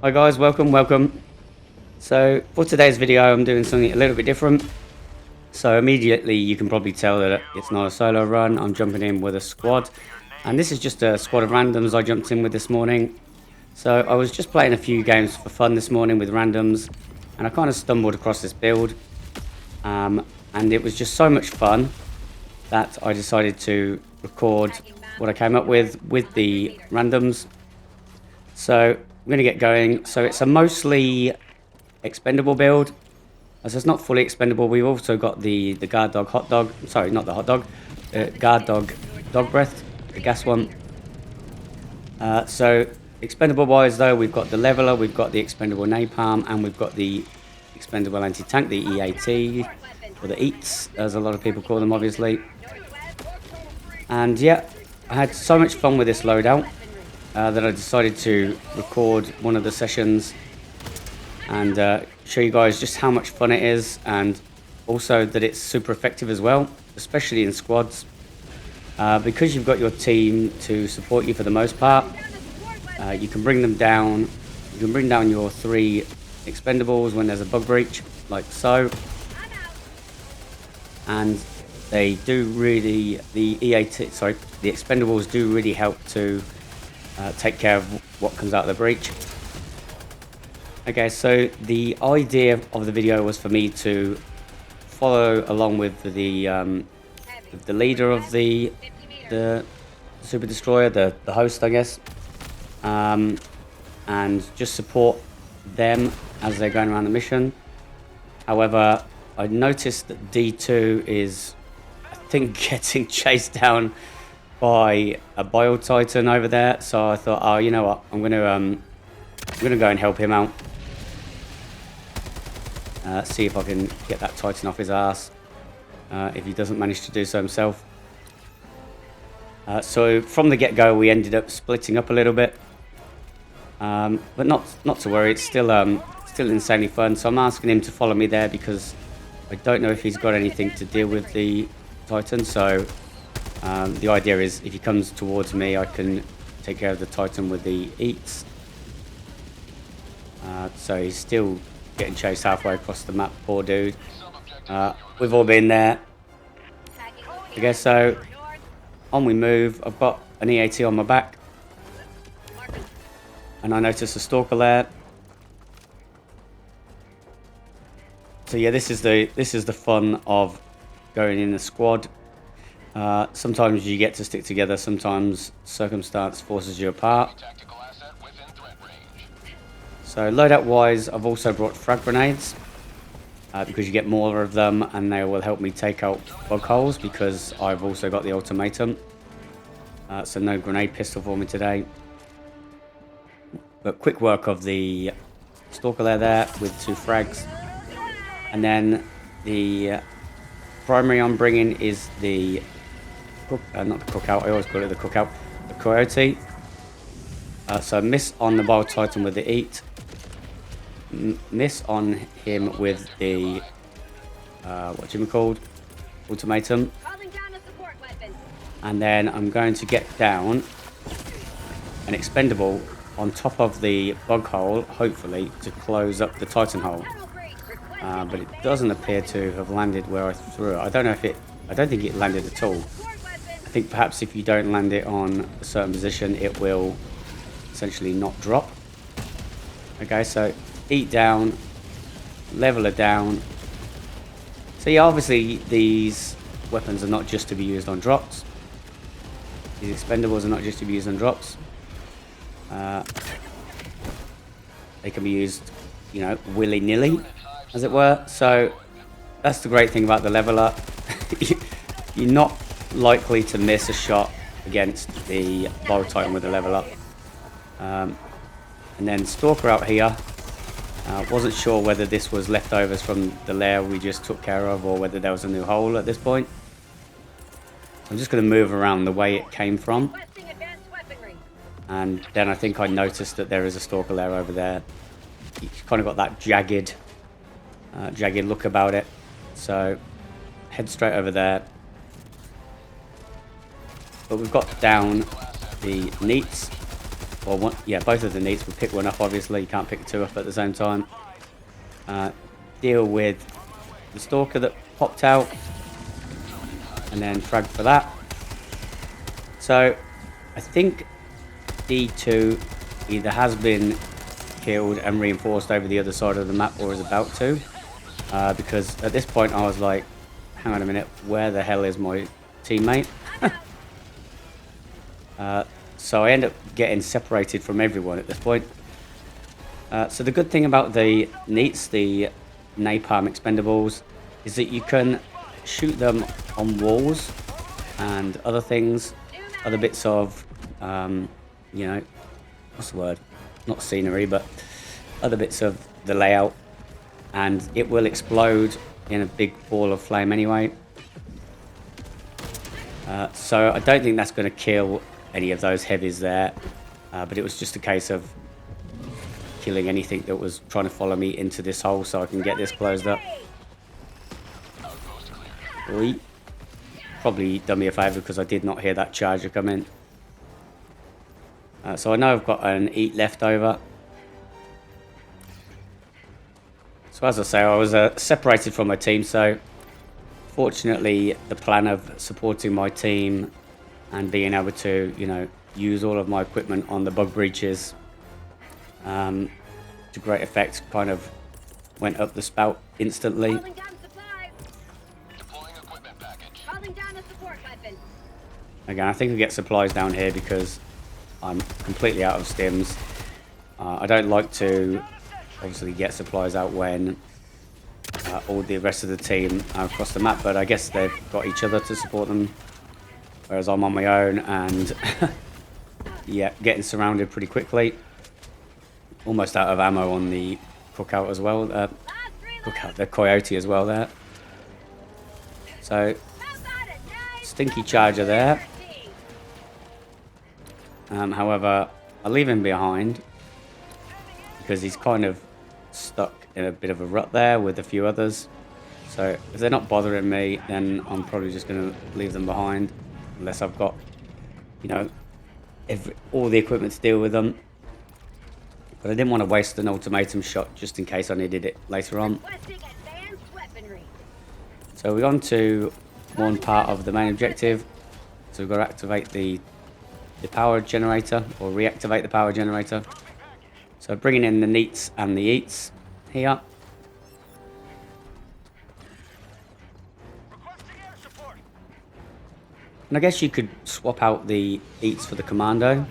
Hi guys, welcome. So for today's video I'm doing something a little bit different. So immediately you can probably tell that it's not a solo run. I'm jumping in with a squad. And this is just a squad of randoms I jumped in with this morning. So I was just playing a few games for fun this morning with randoms. And I kind of stumbled across this build. And it was just so much fun that I decided to record what I came up with the randoms. So we're going to get going. So it's a mostly expendable build. As it's not fully expendable, we've also got the guard dog hot dog. Sorry, not the hot dog. Guard dog dog breath, the gas one. So expendable wise though, we've got the leveler, we've got the expendable napalm, and we've got the expendable anti-tank, the EAT, or the EATs, as a lot of people call them obviously. And yeah, I had so much fun with this loadout that I decided to record one of the sessions and show you guys just how much fun it is, and also that it's super effective as well, especially in squads, because you've got your team to support you for the most part. You can bring them down. You can bring down your 3 expendables when there's a bug breach, like so, and they do really, the expendables do really help to take care of what comes out of the breach. Okay, so the idea of the video was for me to follow along with the leader of the super destroyer, the host, I guess, and just support them as they're going around the mission. However, I noticed that D2 is, I think, getting chased down by a Bile Titan over there. So I thought, oh, you know what? I'm gonna go and help him out. See if I can get that Titan off his ass. If he doesn't manage to do so himself. So from the get-go, we ended up splitting up a little bit, but not to worry. It's still insanely fun. So I'm asking him to follow me there because I don't know if he's got anything to deal with the Titan. So the idea is if he comes towards me, I can take care of the Titan with the eats. So he's still getting chased halfway across the map, poor dude. We've all been there. I guess so. On we move. I've got an EAT on my back, and I notice a stalker there. So yeah, this is the fun of going in a squad. Sometimes you get to stick together, sometimes circumstance forces you apart. So loadout wise, I've also brought frag grenades because you get more of them and they will help me take out bug holes, because I've also got the ultimatum. So no grenade pistol for me today. But quick work of the stalker there with 2 frags. And then the primary I'm bringing is the not the cookout, I always call it the cookout, the Coyote. So miss on the Bile Titan with the eat. Miss on him with the ultimatum, and then I'm going to get down an expendable on top of the bug hole, hopefully to close up the Titan hole, but it doesn't appear to have landed where I threw it. I don't think it landed at all. I think perhaps if you don't land it on a certain position, it will essentially not drop. Okay, so eat down, leveler down. So yeah, obviously these weapons are not just to be used on drops. These expendables are not just to be used on drops. They can be used, you know, willy-nilly, as it were. So that's the great thing about the leveler. You're not likely to miss a shot against the Bile Titan with the leveler. And then stalker out here. Wasn't sure whether this was leftovers from the lair we just took care of, or whether there was a new hole at this point. I'm just going to move around the way it came from, and then I think I noticed that there is a stalker lair over there. It's kind of got that jagged look about it, so head straight over there. But we've got down the neats. Well, one, yeah, both of the needs. We pick one up, obviously. You can't pick two up at the same time. Deal with the stalker that popped out. And then frag for that. So, I think D2 either has been killed and reinforced over the other side of the map or is about to. Because at this point I was like, hang on a minute, where the hell is my teammate? So I end up getting separated from everyone at this point. So the good thing about the NEATs, the Napalm Expendables, is that you can shoot them on walls and other things, other bits of, you know, what's the word? Not scenery, but other bits of the layout, and it will explode in a big ball of flame anyway. So I don't think that's going to kill any of those heavies there, but it was just a case of killing anything that was trying to follow me into this hole so I can get this closed up. Oi. Probably done me a favour because I did not hear that charger come in. So I know I've got an eat left over. So as I say, I was separated from my team, so fortunately the plan of supporting my team and being able to, you know, use all of my equipment on the bug breaches to great effect, kind of went up the spout instantly. Again, I think I get supplies down here because I'm completely out of stims. I don't like to obviously get supplies out when all the rest of the team are across the map, but I guess they've got each other to support them, whereas I'm on my own and yeah, getting surrounded pretty quickly. Almost out of ammo on the cookout as well. Cookout, the Coyote as well there. So, stinky charger there. However, I leave him behind because he's kind of stuck in a bit of a rut there with a few others. So if they're not bothering me, then I'm probably just going to leave them behind unless I've got, you know, all the equipment to deal with them. But I didn't want to waste an ultimatum shot just in case I needed it later on. So we're on to one part of the main objective. So we've got to activate the power generator, or reactivate the power generator. So bringing in the NEATs and the EATs here. And I guess you could swap out the EATs for the commando.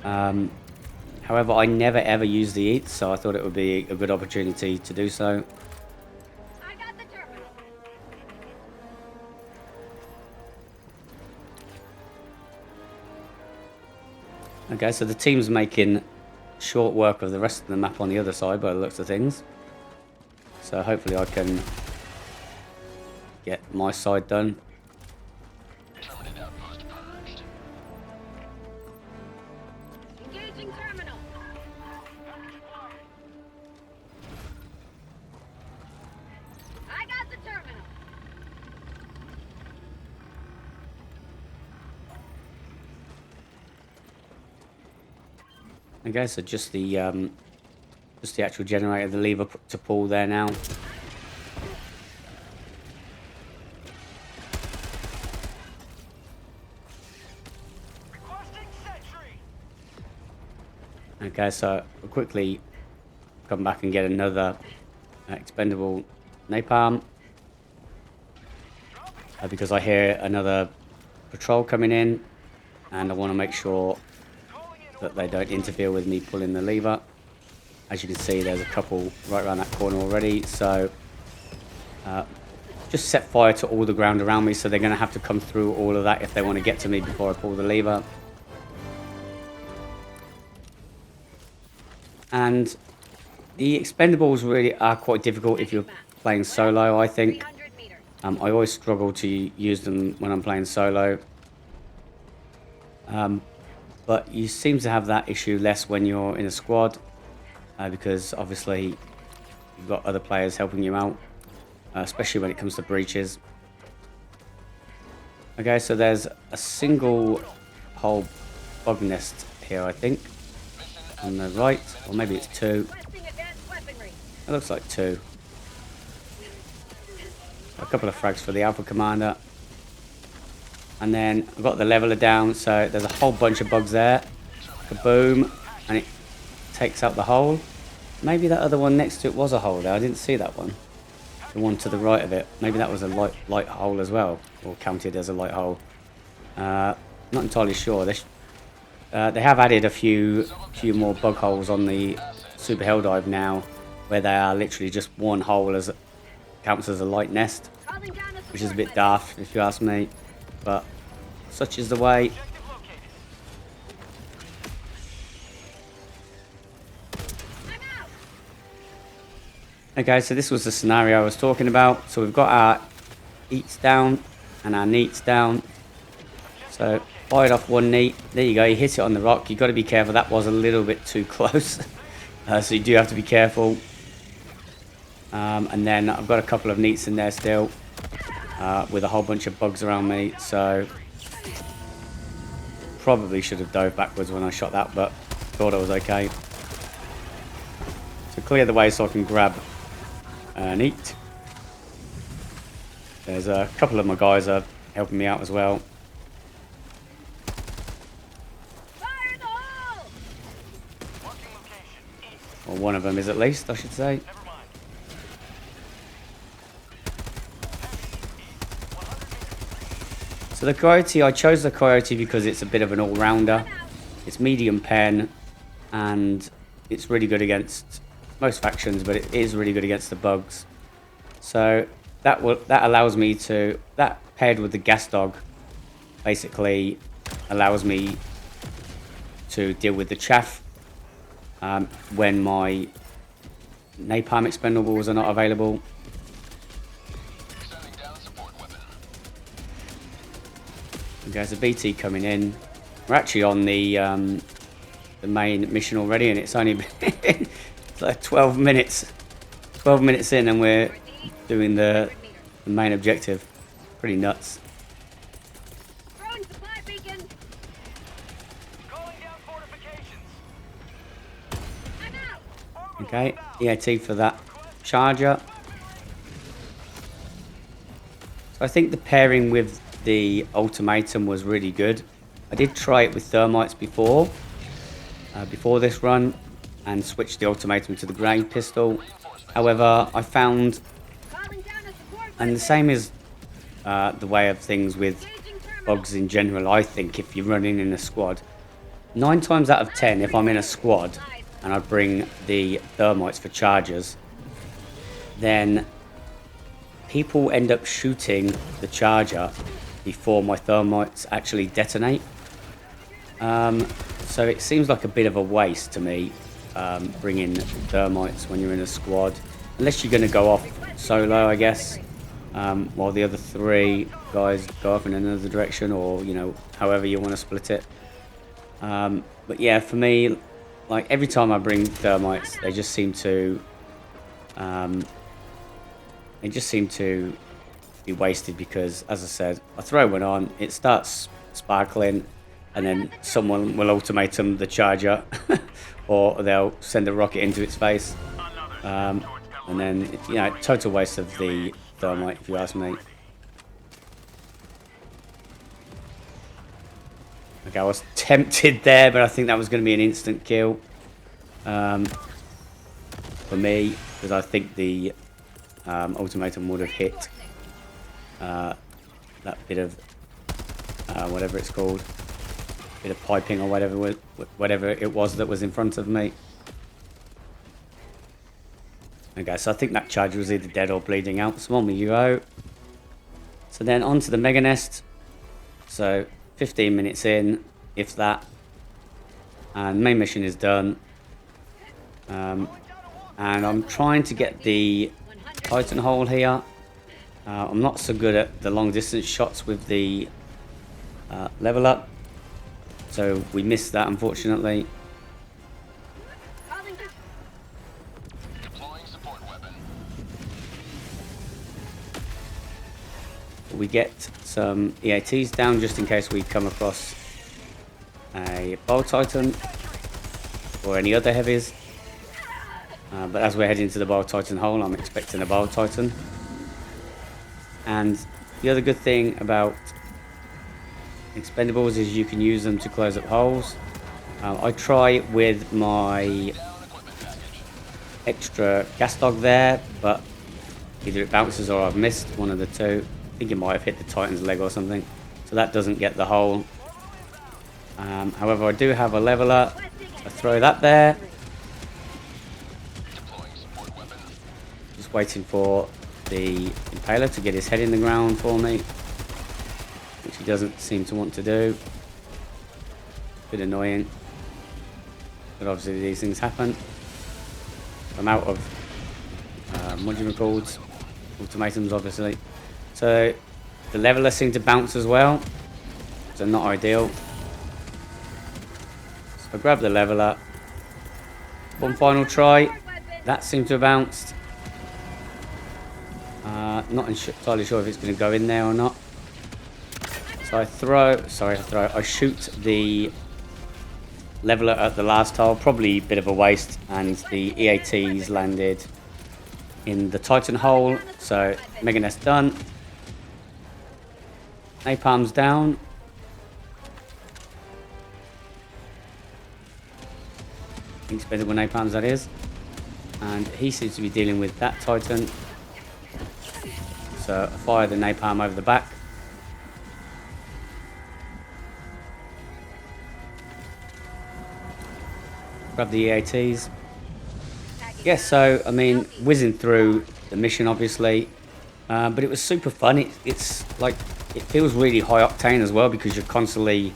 However, I never ever use the EATs, so I thought it would be a good opportunity to do so. Okay, so the team's making short work of the rest of the map on the other side by the looks of things. So hopefully I can get my side done. Engaging terminal. I got the terminal. Okay, so just the actual generator, the lever to pull there now. Okay, so I'll quickly come back and get another expendable napalm because I hear another patrol coming in, and I want to make sure that they don't interfere with me pulling the lever. As you can see, there's a couple right around that corner already, so just set fire to all the ground around me, so they're going to have to come through all of that if they want to get to me before I pull the lever. And the expendables really are quite difficult if you're playing solo, I think. I always struggle to use them when I'm playing solo. But you seem to have that issue less when you're in a squad, because obviously you've got other players helping you out, especially when it comes to breaches. Okay, so there's a single hole bug nest here, I think. On the right, or maybe it's 2. Requesting advanced weaponry. It looks like 2. A couple of frags for the Alpha Commander. And then I've got the leveler down, so there's a whole bunch of bugs there. Kaboom, and it takes out the hole. Maybe that other one next to it was a hole there. I didn't see that one. The one to the right of it. Maybe that was a light hole as well, or counted as a light hole. Not entirely sure. They have added a few more bug holes on the Super Helldive now, where they are literally just one hole as counts as a light nest, Calling down a which is a support bit weapon. daft if you ask me, but such is the way. I'm out. Okay, so this was the scenario I was talking about. So we've got our eats down and our neats down. So fired off one neat. There you go, you hit it on the rock. You've got to be careful. That was a little bit too close. So you do have to be careful. And then I've got a couple of neats in there still. With a whole bunch of bugs around me. So probably should have dove backwards when I shot that, but thought I was okay. So clear the way so I can grab an eat. There's a couple of my guys are helping me out as well. Fire in the hole. Or one of them is at least, I should say. So the Coyote, I chose the Coyote because it's a bit of an all-rounder. It's medium pen, and it's really good against most factions, but it is really good against the bugs. So that allows me to, that paired with the gas dog, basically allows me to deal with the chaff when my Napalm expendables are not available. There's a BT coming in. We're actually on the main mission already, and it's only been it's like 12 minutes. 12 minutes in, and we're doing the main objective. Pretty nuts. Throwing supply beacon. Calling down fortifications. I'm out. Okay, EAT for that charger. So I think the pairing with the Ultimatum was really good. I did try it with thermites before this run, and switched the Ultimatum to the grain pistol. However, I found, Calling down a support and the weapon. same is the way of things with Engaging terminal. bugs in general, I think if you're running in a squad, 9 times out of 10, if I'm in a squad and I bring the thermites for chargers, then people end up shooting the charger before my thermites actually detonate. So it seems like a bit of a waste to me, bringing thermites when you're in a squad, unless you're going to go off solo, I guess, while the other 3 guys go off in another direction, or however you want to split it. But yeah, for me, like every time I bring thermites, they just seem to be wasted, because, as I said, I throw one on, it starts sparkling, and then someone will ultimatum the charger, or they'll send a rocket into its face, and then total waste of the thermite, if you ask me. Okay, I was tempted there, but I think that was going to be an instant kill for me, because I think the Ultimatum would have hit that bit of whatever it's called, bit of piping or whatever it was that was in front of me. Okay, so I think that charger was either dead or bleeding out. So on we go. So then onto the mega nest. So 15 minutes in, if that, and main mission is done. And I'm trying to get the Titan hole here. I'm not so good at the long distance shots with the level up, so we missed that, unfortunately. Calling down. Deploying support weapon. We get some EATs down just in case we come across a Bowl Titan or any other heavies. But as we're heading to the Bowl Titan hole, I'm expecting a Bowl Titan. And the other good thing about Expendables is you can use them to close up holes. I try with my extra gas dog there, but either it bounces or I've missed one of the two. I think it might have hit the Titan's leg or something, so that doesn't get the hole. However, I do have a leveler. I throw that there. Just waiting for the Impaler to get his head in the ground for me, which he doesn't seem to want to do. Bit annoying, but obviously these things happen. I'm out of modular cords, ultimatums obviously. So the leveler seemed to bounce as well, so not ideal. So I grab the leveler. One final try. That seemed to have bounced. Not entirely sure if it's going to go in there or not. So I shoot the leveler at the last hole, probably a bit of a waste, and the EATs landed in the Titan hole. So Mega Nest done. Napalm's down. Expendable Napalms, that is. And he seems to be dealing with that Titan. So I fire the Napalm over the back. Grab the EATs. Yeah, so I mean, whizzing through the mission obviously, but it was super fun. It's like, it feels really high octane as well, because you're constantly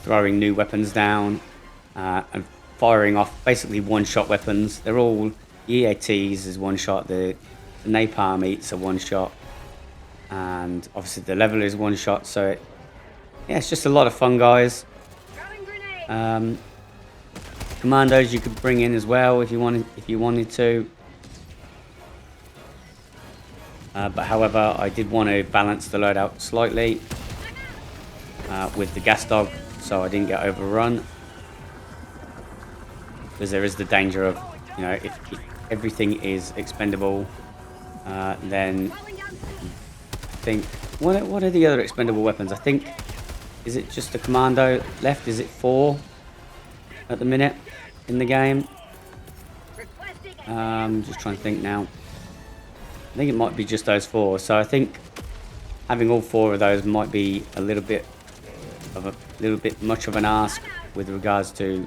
throwing new weapons down and firing off basically one-shot weapons. They're all EATs is one shot, the Napalm eats a one shot, and obviously the level is one shot. So yeah, it's just a lot of fun, guys. Commandos you could bring in as well if you wanted to. But however, I did want to balance the loadout slightly with the gas dog, so I didn't get overrun. Because there is the danger of, you know, if everything is expendable, then I think, what are the other expendable weapons? I think, is it just the commando left? Is it 4 at the minute in the game? Just trying to think now. I think it might be just those 4. So I think having all 4 of those might be a little bit much of an ask with regards to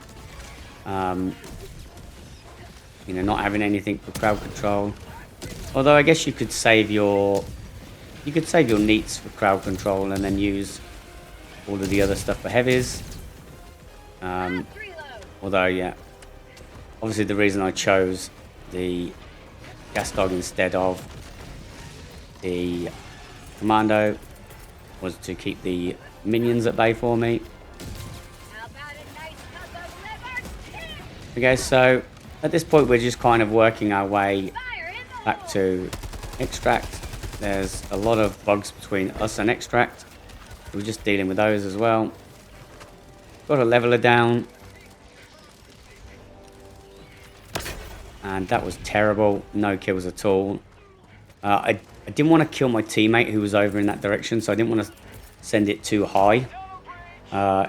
you know, not having anything for crowd control. Although I guess you could save your neats for crowd control and then use all of the other stuff for heavies. Although yeah, obviously the reason I chose the gas dog instead of the commando was to keep the minions at bay for me. Okay, so at this point we're just kind of working our way back to extract. There's a lot of bugs between us and extract. We're just dealing with those as well. Got a leveler down. And that was terrible. No kills at all. I didn't want to kill my teammate who was over in that direction, so I didn't want to send it too high.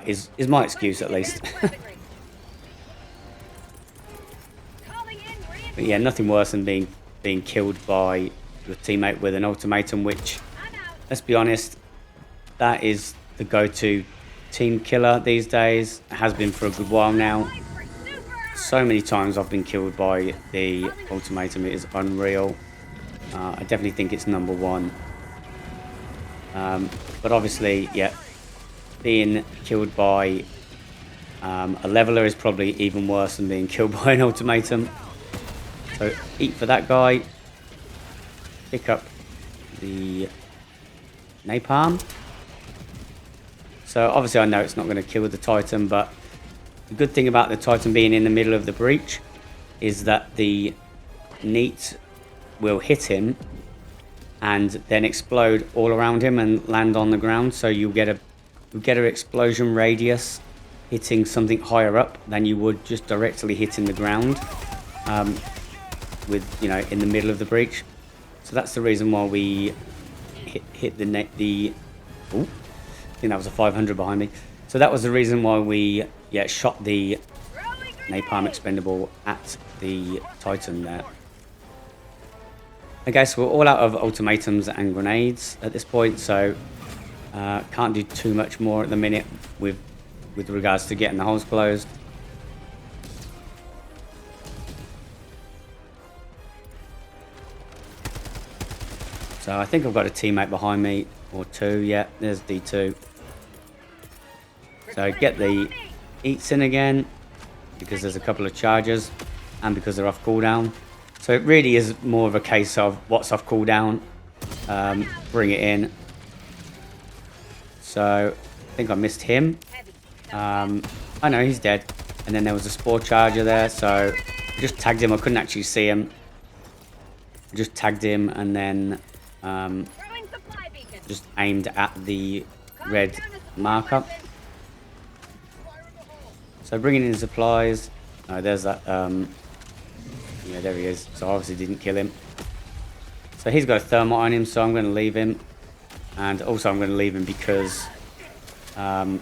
Is my excuse at least. But yeah, nothing worse than being killed by your teammate with an ultimatum, which, let's be honest, that is the go-to team killer these days. It has been for a good while now. So many times I've been killed by the ultimatum, it is unreal. I definitely think it's number 1. But obviously, yeah, being killed by a leveler is probably even worse than being killed by an ultimatum. So eat for that guy. Pick up the Napalm. So obviously I know it's not going to kill the Titan, but the good thing about the Titan being in the middle of the breach is that the neat will hit him and then explode all around him and land on the ground. So you'll get an explosion radius hitting something higher up than you would just directly hitting the ground with, you know, in the middle of the breach. So that's the reason why we hit the net. Ooh, I think that was a 500 behind me. So that was the reason why we shot the Napalm Expendable at the Titan there. Okay, so we're all out of ultimatums and grenades at this point, so can't do too much more at the minute with regards to getting the holes closed. So I think I've got a teammate behind me, or two. Yeah, there's D2. So get the eats in again, because there's a couple of charges, and because they're off cooldown. So it really is more of a case of what's off cooldown, bring it in. So I think I missed him. I know he's dead. And then there was a spore charger there, so I just tagged him. I couldn't actually see him. I just tagged him and then just aimed at the red marker. So bringing in supplies. Oh, there's that. Yeah, there he is. So I obviously didn't kill him. So he's got a thermite on him, so I'm going to leave him. And also I'm going to leave him because I've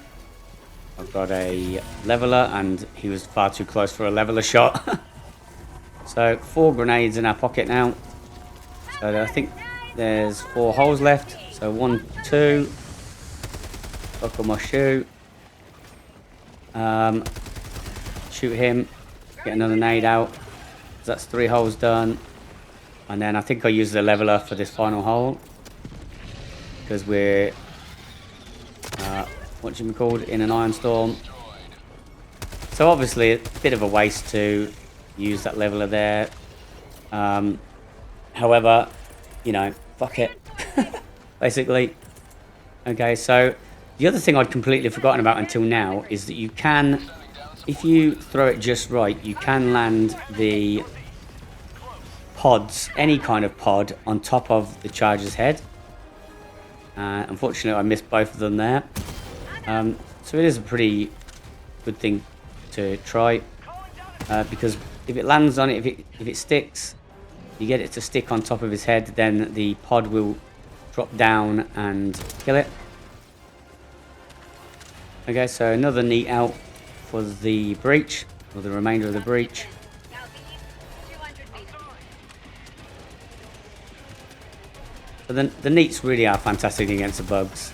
got a leveler and he was far too close for a leveler shot. So 4 grenades in our pocket now. So I think there's 4 holes left. So 1, 2. Buckle my shoe. Shoot him. Get another nade out. So that's 3 holes done. And then I think I'll use the leveler for this final hole. Because we're, what's it called, in an iron storm. So obviously a bit of a waste to use that leveler there. However, you know, fuck it. Basically. Okay, so the other thing I'd completely forgotten about until now is that you can, if you throw it just right, you can land the pods, any kind of pod, on top of the charger's head. Unfortunately, I missed both of them there. So it is a pretty good thing to try, because if it lands on it, if it sticks, you get it to stick on top of his head, then the pod will drop down and kill it. Okay, so another neat out for the breach, or the remainder of the breach. So the neats really are fantastic against the bugs,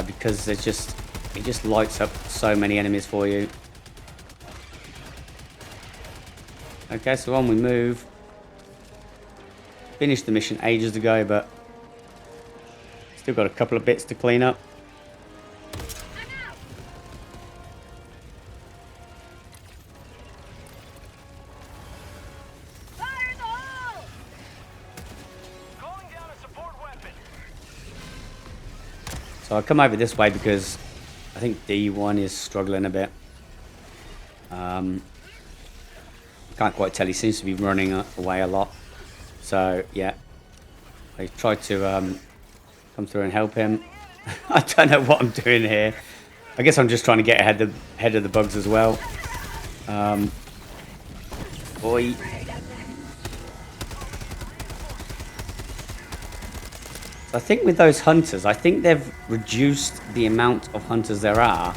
because it just lights up so many enemies for you. Okay, so on we move. Finished the mission ages ago, but still got a couple of bits to clean up. So I'll come over this way because I think D1 is struggling a bit. Can't quite tell, he seems to be running away a lot. So yeah, I tried to come through and help him. I don't know what I'm doing here. I guess I'm just trying to get ahead of the bugs as well. Boy. I think with those hunters, I think they've reduced the amount of hunters there are.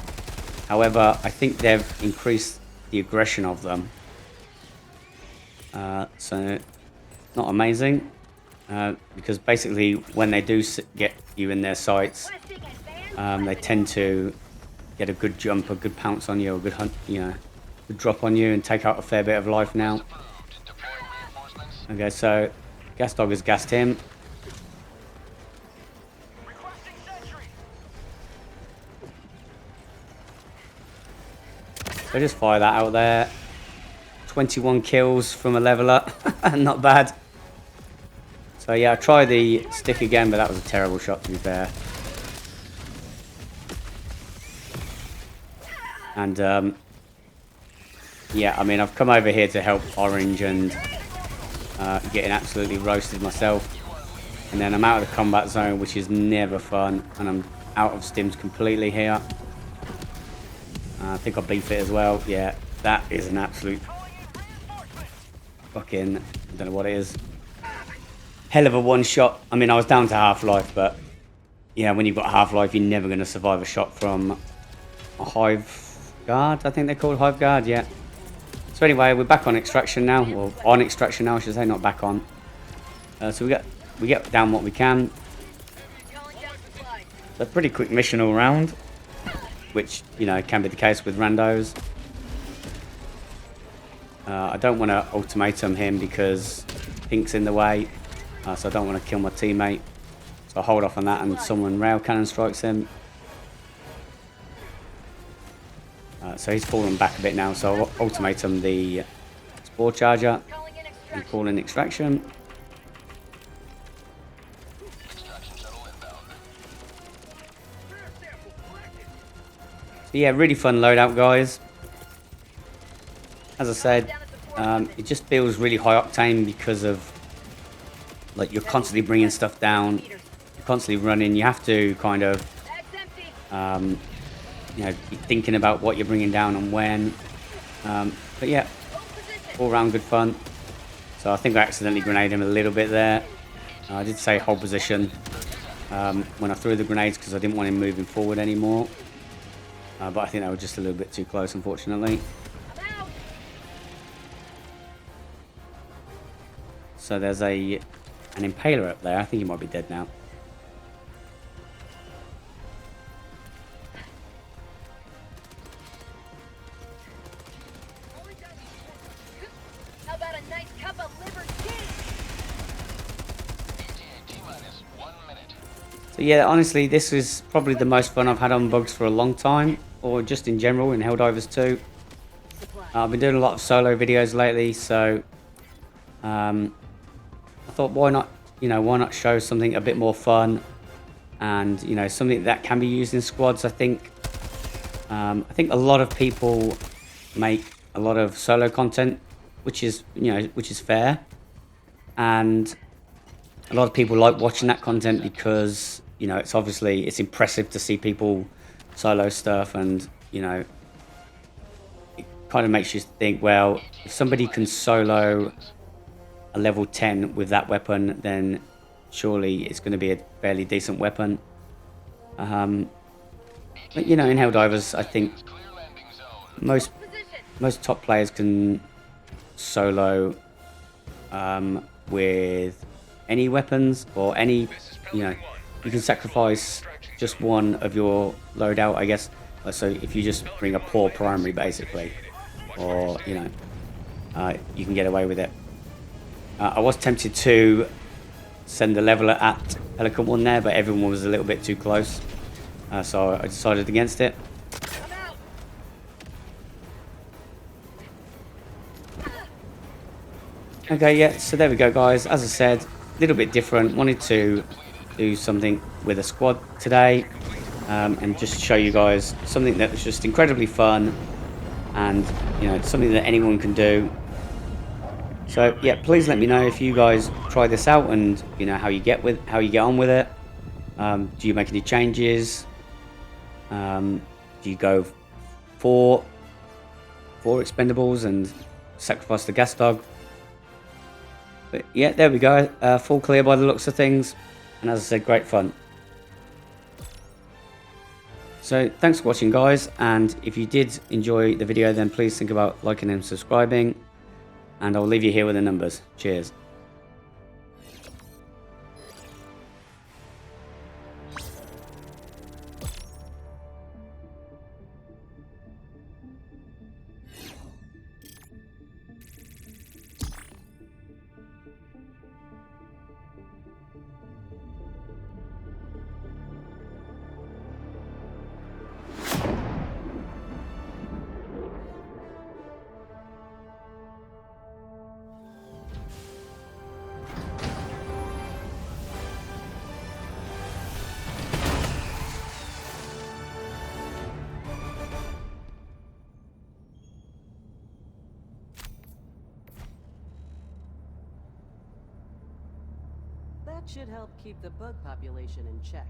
However, I think they've increased the aggression of them. So, not amazing. Because basically, when they do get you in their sights, they tend to get a good jump, a good pounce on you, a good hunt, you know, good drop on you and take out a fair bit of life now. Okay, so Gas Dog has gassed him. So just fire that out there. 21 kills from a leveler. Not bad. So yeah, I tried the stick again, but that was a terrible shot to be fair. And yeah, I mean, I've come over here to help Orange and getting absolutely roasted myself. And then I'm out of the combat zone, which is never fun. And I'm out of stims completely here. I think I'll beef it as well. Yeah, that is an absolute fucking, I don't know what it is. Hell of a one shot. I mean, I was down to half-life, but yeah, when you've got half-life, you're never going to survive a shot from a hive guard. I think they're called hive guard, yeah. So anyway, we're back on extraction now, or on extraction now, I should say, not back on. So we get down what we can. Calling down supplies. A pretty quick mission all round, which, you know, can be the case with randos. I don't want to ultimatum him because Pink's in the way, so I don't want to kill my teammate. So I hold off on that and someone rail cannon strikes him. So he's fallen back a bit now, so I'll ultimatum the spore charger Calling in and extraction. call in extraction. Extraction shuttle inbound. So yeah, really fun loadout, guys. As I said, it just feels really high octane because of, like, you're constantly bringing stuff down, you're constantly running. You have to kind of, Bag's empty. you know, be thinking about what you're bringing down and when. But yeah, Hold position. all round good fun. So I think I accidentally grenaded him a little bit there. I did say hold position when I threw the grenades because I didn't want him moving forward anymore. But I think they were just a little bit too close, unfortunately. I'm out. So there's an impaler up there. I think he might be dead now. How about a nice cup of liver tea? ETA T-minus 1 minute. So yeah, honestly, this is probably the most fun I've had on bugs for a long time, or just in general in Helldivers 2. Supply. I've been doing a lot of solo videos lately, so I thought, why not show something a bit more fun, and, you know, something that can be used in squads. I think a lot of people make a lot of solo content, which is fair, and a lot of people like watching that content because, you know, it's impressive to see people solo stuff, and, you know, it kind of makes you think, well, if somebody can solo a level 10 with that weapon, then surely it's going to be a fairly decent weapon. But, you know, in Helldivers, I think Clear landing zone. most Position. top players can solo with any weapons or any, you know, you can sacrifice just one of your loadout, I guess. So if you just bring a poor primary, basically, or, you know, you can get away with it. I was tempted to send the leveler at Pelican 1 there, but everyone was a little bit too close, so I decided against it. I'm out. Okay, yeah, so there we go, guys. As I said, a little bit different. Wanted to do something with a squad today, and just show you guys something that was just incredibly fun, and, you know, something that anyone can do. So yeah, please let me know if you guys try this out, and, you know, how you get on with it. Do you make any changes? Do you go for expendables and sacrifice the gas dog? But yeah, there we go. Full clear by the looks of things, and as I said, great fun. So thanks for watching, guys, and if you did enjoy the video, then please think about liking and subscribing, and I'll leave you here with the numbers. Cheers. That should help keep the bug population in check.